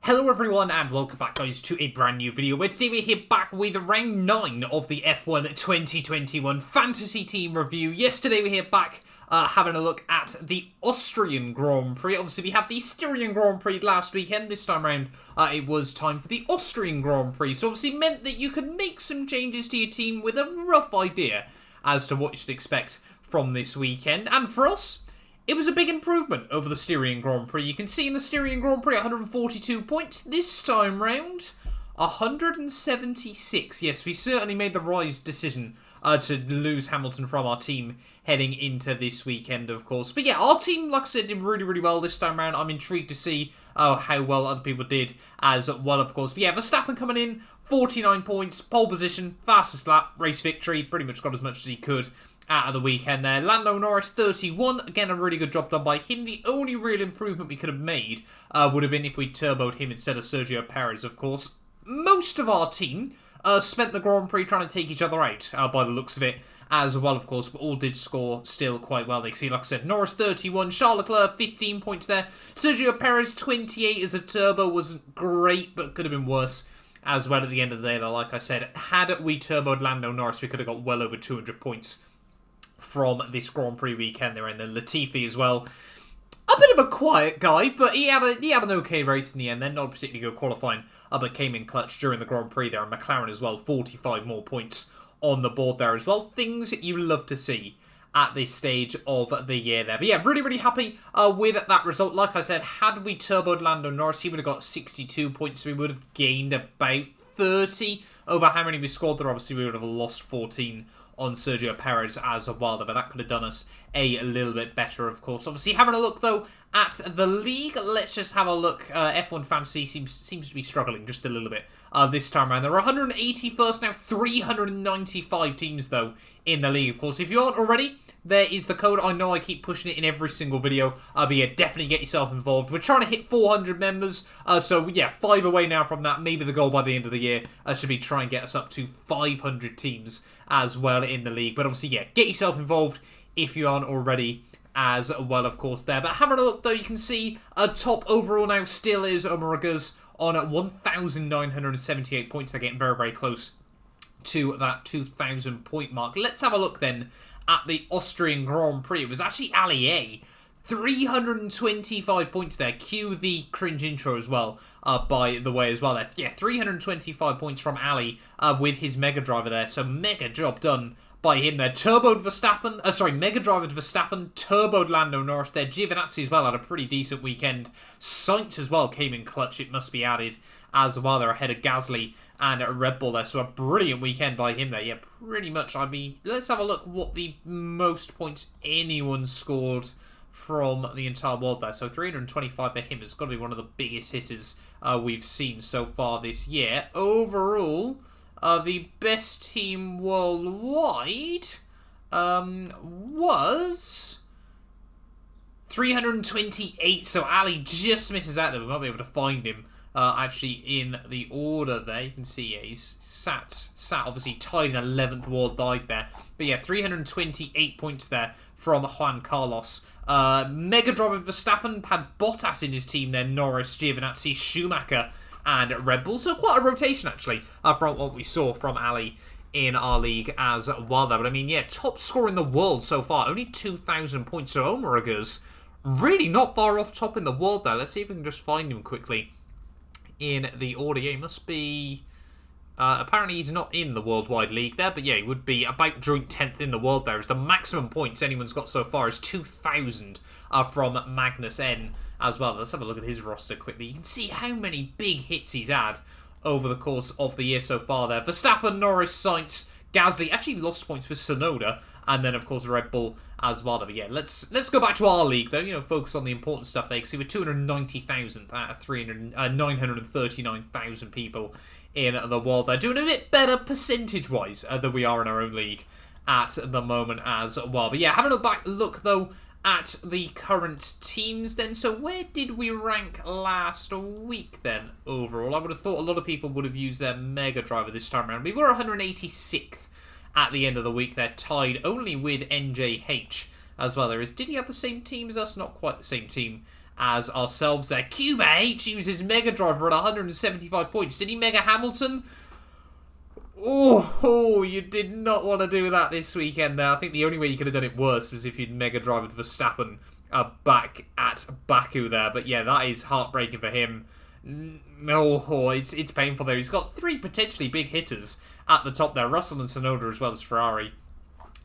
Hello everyone and welcome back guys to a brand new video where today we're here back with round 9 of the F1 2021 Fantasy Team Review. Yesterday we're here back having a look at the Austrian Grand Prix. Obviously we had the Styrian Grand Prix last weekend. This time around it was time for the Austrian Grand Prix. So obviously meant that you could make some changes to your team with a rough idea as to what you should expect from this weekend. And for us, it was a big improvement over the Styrian Grand Prix. You can see in the Styrian Grand Prix 142 points. This time round, 176. Yes, we certainly made the wise decision to lose Hamilton from our team heading into this weekend, of course. But yeah, our team, like I said, did really, really well this time around. I'm intrigued to see how well other people did as well, of course. But yeah, Verstappen coming in, 49 points, pole position, fastest lap, race victory. Pretty much got as much as he could out of the weekend there. Lando Norris, 31. Again, a really good job done by him. The only real improvement we could have made would have been if we turboed him instead of Sergio Perez, of course. Most of our team spent the Grand Prix trying to take each other out, by the looks of it, as well, of course, but all did score still quite well. They can see, like I said, Norris 31, Charles Leclerc 15 points there. Sergio Perez 28 as a turbo, wasn't great, but could have been worse as well at the end of the day, though. Like I said, had we turboed Lando Norris, we could have got well over 200 points from this Grand Prix weekend there. And then Latifi as well, a bit of a quiet guy, but he had an okay race in the end. Then not particularly good qualifying, but came in clutch during the Grand Prix there. And McLaren as well, 45 more points on the board there as well. Things you love to see at this stage of the year there. But yeah, really, really happy with that result. Like I said, had we turboed Lando Norris, he would have got 62 points. So we would have gained about 30 over how many we scored there. Obviously, we would have lost 14 on Sergio Perez as well, but that could have done us a little bit better, of course. Obviously, having a look, though, at the league, let's just have a look. F1 Fantasy seems to be struggling just a little bit this time around. There are 181st now, 395 teams, though, in the league, of course. If you aren't already, there is the code. I know I keep pushing it in every single video, but yeah, definitely get yourself involved. We're trying to hit 400 members, so yeah, 5 away now from that. Maybe the goal by the end of the year should be try and get us up to 500 teams as well in the league. But obviously, yeah, get yourself involved if you aren't already as well, of course, there. But having a look, though, you can see top overall now still is Omuragas on 1,978 points. They're getting very, very close to that 2,000 point mark. Let's have a look then at the Austrian Grand Prix. It was actually Ali A, 325 points there. Cue the cringe intro as well, by the way, as well there. Yeah, 325 points from Ali with his Mega Driver there. So mega job done by him there. Turboed Verstappen, Mega Driver Verstappen, turboed Lando Norris there. Giovinazzi as well had a pretty decent weekend. Sainz as well came in clutch, it must be added, as well. They're ahead of Gasly and Red Bull there. So a brilliant weekend by him there. Yeah, pretty much. Let's have a look what the most points anyone scored from the entire world there. So 325 for him. It's got to be one of the biggest hitters we've seen so far this year. Overall, the best team worldwide was 328. So Ali just misses out there. We might be able to find him actually in the order there. You can see, yeah, he's sat obviously tied in 11th worldwide there. But yeah, 328 points there from Juan Carlos. Mega Driver Verstappen had Bottas in his team there, Norris, Giovinazzi, Schumacher and Red Bull. So quite a rotation actually from what we saw from Ali in our league as well there. But I mean, yeah, top scorer in the world so far, only 2,000 points. So Omuragas really not far off top in the world there. Let's see if we can just find him quickly in the order. Yeah, he must be apparently he's not in the worldwide league there, but yeah, he would be about joint 10th in the world there, as the maximum points anyone's got so far is 2,000 from Magnus N as well. Let's have a look at his roster quickly. You can see how many big hits he's had over the course of the year so far there. Verstappen, Norris, Sainz, Gasly actually lost points with Tsunoda, and then of course Red Bull as well. But yeah, let's go back to our league though. You know, focus on the important stuff there. You can see we're 290,000 out of 939,000 people in the world. They're doing a bit better percentage-wise than we are in our own league at the moment as well. But yeah, having a back look though at the current teams then. So where did we rank last week then overall? I would have thought a lot of people would have used their Mega Driver this time around. We were 186th at the end of the week. They're tied only with NJH as well. Did he have the same team as us? Not quite the same team as ourselves there. Cuba H uses Mega Driver at 175 points. Did he Mega Hamilton? Oh, you did not want to do that this weekend there. I think the only way you could have done it worse was if you'd Mega Driven Verstappen back at Baku there. But yeah, that is heartbreaking for him. No, it's painful there. He's got 3 potentially big hitters at the top there. Russell and Tsunoda as well as Ferrari.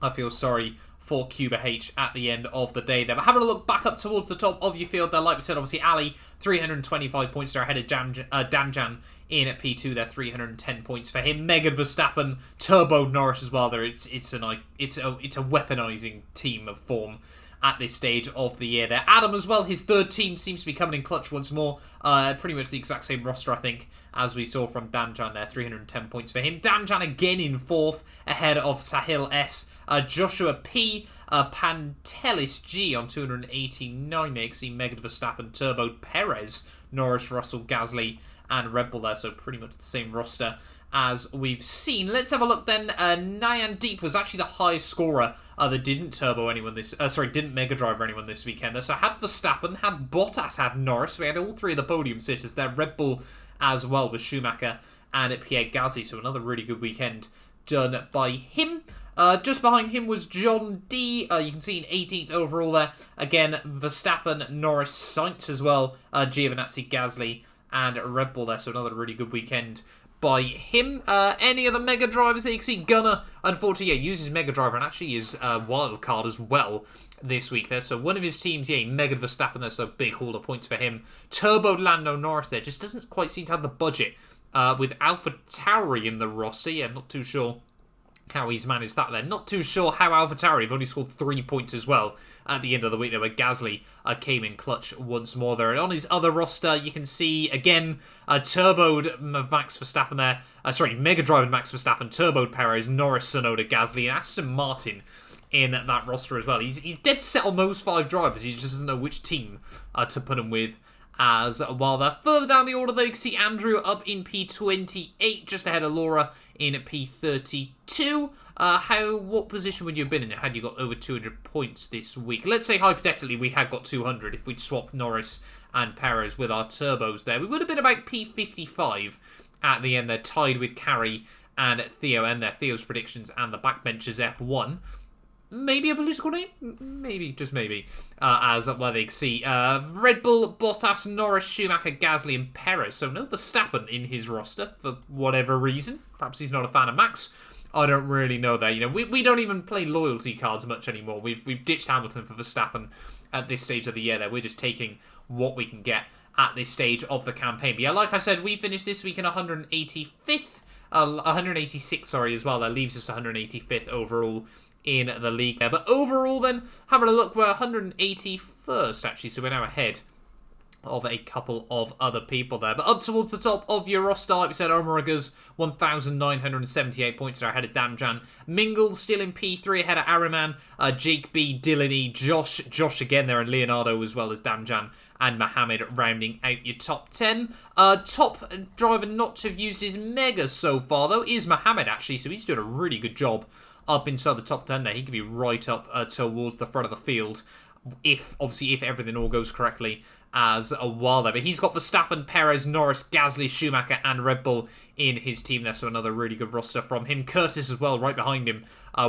I feel sorry for Cuba H at the end of the day there. But having a look back up towards the top of your field there, like we said, obviously Ali, 325 points there ahead of Damjan in at P2 there, 310 points for him. Megan Verstappen, Turbo Norris as well there. It's a weaponizing team of form at this stage of the year there. Adam as well, his third team seems to be coming in clutch once more. Pretty much the exact same roster, I think, as we saw from Damjan there. 310 points for him. Damjan again in 4th, ahead of Sahil S. Joshua P. Pantelis G on 289. You can see Megan Verstappen, Turbo Perez, Norris, Russell, Gasly, and Red Bull there. So pretty much the same roster as we've seen. Let's have a look then. Nyan Deep was actually the highest scorer that didn't turbo anyone didn't Mega Driver anyone this weekend. So had Verstappen, had Bottas, had Norris. We had all 3 of the podium sitters there. Red Bull as well with Schumacher and Pierre Gasly. So another really good weekend done by him. Just behind him was John D. You can see in 18th overall there. Again, Verstappen, Norris, Sainz as well. Giovinazzi, Gasly, and Red Bull there. So another really good weekend by him. Any other Mega Drivers there? You can see Gunnar, unfortunately, uses Mega Driver and actually is wild card as well this week there. So one of his teams, Mega Verstappen there, so big haul of points for him. Turbo Lando Norris there, just doesn't quite seem to have the budget with AlphaTauri in the roster. Yeah, not too sure how he's managed that there. Not too sure how AlphaTauri have only scored 3 points as well at the end of the week there, where Gasly came in clutch once more there. And on his other roster, you can see, again, turboed Max Verstappen there. Mega Driven Max Verstappen, turboed Perez, Norris, Tsunoda, Gasly, and Aston Martin in that roster as well. He's dead set on those 5 drivers. He just doesn't know which team to put him with as well there. Further down the order, though, you can see Andrew up in P28, just ahead of Laura in P32. What position would you have been in had you got over 200 points this week? Let's say, hypothetically, we had got 200 if we'd swapped Norris and Perez with our turbos there. We would have been about P55 at the end there, tied with Carrie and Theo and their Theo's predictions and the backbenchers F1. Maybe a political name? Maybe, just maybe. As well, they can see Red Bull, Bottas, Norris, Schumacher, Gasly, and Perez. So no Verstappen in his roster for whatever reason. Perhaps he's not a fan of Max. I don't really know that. We don't even play loyalty cards much anymore. We've ditched Hamilton for Verstappen at this stage of the year there. We're just taking what we can get at this stage of the campaign. But yeah, like I said, we finished this week in 186, as well. That leaves us 185th overall in the league there. But overall then, having a look, we're 181st actually, so we're now ahead of a couple of other people there. But up towards the top of your roster, like we said, Omuragas, 1,978 points there ahead of Damjan. Mingle still in P3 ahead of Araman, Jake B, Dylan E, Josh again there, and Leonardo as well as Damjan and Mohammed rounding out your top 10. Top driver not to have used his Mega so far, though, is Mohammed actually, so he's doing a really good job up inside the top 10 there. He could be right up towards the front of the field if everything all goes correctly as a while there. But he's got Verstappen, Perez, Norris, Gasly, Schumacher, and Red Bull in his team there. So another really good roster from him. Curtis as well, right behind him,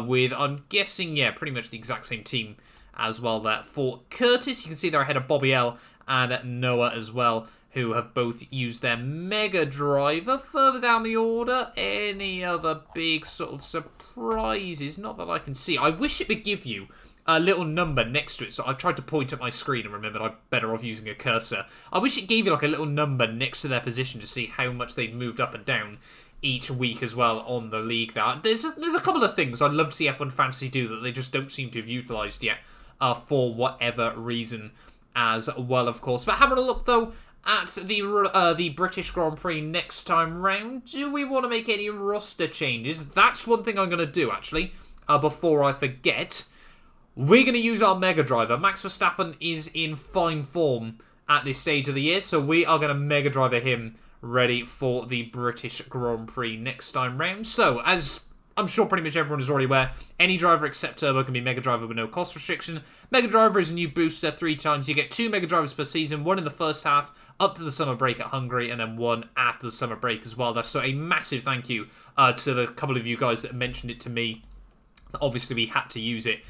with, I'm guessing, pretty much the exact same team as well there for Curtis. You can see they're ahead of Bobby L and Noah as well, who have both used their Mega Driver. Further down the order, any other big sort of surprises? Not that I can see. I wish it would give you a little number next to it. So I tried to point at my screen and remembered I'm better off using a cursor. I wish it gave you like a little number next to their position to see how much they've moved up and down each week as well on the league there. There's a couple of things I'd love to see F1 Fantasy do that they just don't seem to have utilised yet for whatever reason as well, of course. But having a look, though, at the British Grand Prix next time round, do we want to make any roster changes? That's one thing I'm going to do, actually, before I forget. We're going to use our Mega Driver. Max Verstappen is in fine form at this stage of the year, so we are going to Mega Driver him ready for the British Grand Prix next time round. So, as I'm sure pretty much everyone is already aware, any driver except Turbo can be Mega Driver with no cost restriction. Mega Driver is a new booster 3 times. You get 2 Mega Drivers per season, 1 in the first half, up to the summer break at Hungary, and then 1 after the summer break as well. So a massive thank you to the couple of you guys that mentioned it to me. Obviously, we had to use it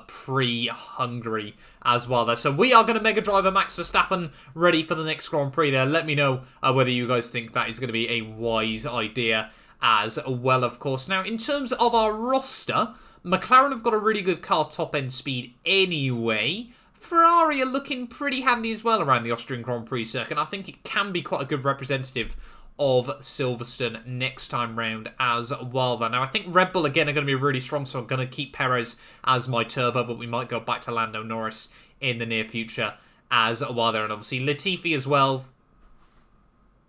pre-Hungary as well there. So we are going to Mega Driver Max Verstappen ready for the next Grand Prix there. Let me know whether you guys think that is going to be a wise idea as well, of course. Now, in terms of our roster, McLaren have got a really good car top-end speed anyway. Ferrari are looking pretty handy as well around the Austrian Grand Prix circuit. I think it can be quite a good representative of Silverstone next time round as well. Now, I think Red Bull, again, are going to be really strong, so I'm going to keep Perez as my turbo, but we might go back to Lando Norris in the near future as well there. And obviously, Latifi as well,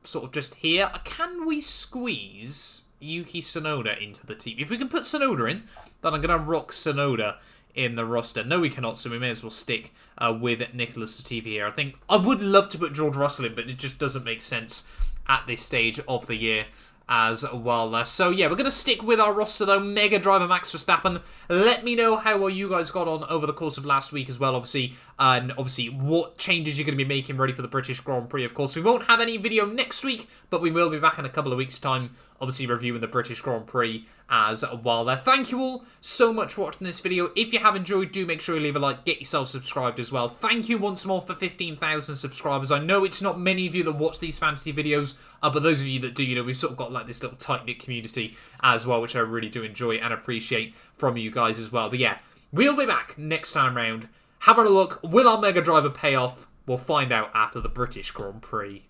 sort of just here. Can we squeeze Yuki Tsunoda into the team? If we can put Tsunoda in, then I'm going to rock Tsunoda in the roster. No, we cannot, so we may as well stick with Nicholas Latifi here. I think I would love to put George Russell in, but it just doesn't make sense at this stage of the year as well. So yeah, we're going to stick with our roster though. Mega Driver Max Verstappen. Let me know how well you guys got on over the course of last week as well, obviously. And obviously what changes you're going to be making ready for the British Grand Prix. Of course, we won't have any video next week, but we will be back in a couple of weeks' time, obviously reviewing the British Grand Prix as well there. Thank you all so much for watching this video. If you have enjoyed, do make sure you leave a like, get yourself subscribed as well. Thank you once more for 15,000 subscribers. I know it's not many of you that watch these fantasy videos, but those of you that do, you know, we've sort of got like this little tight-knit community as well, which I really do enjoy and appreciate from you guys as well. But yeah, we'll be back next time round. Have a look. Will our Mega Driver pay off? We'll find out after the British Grand Prix.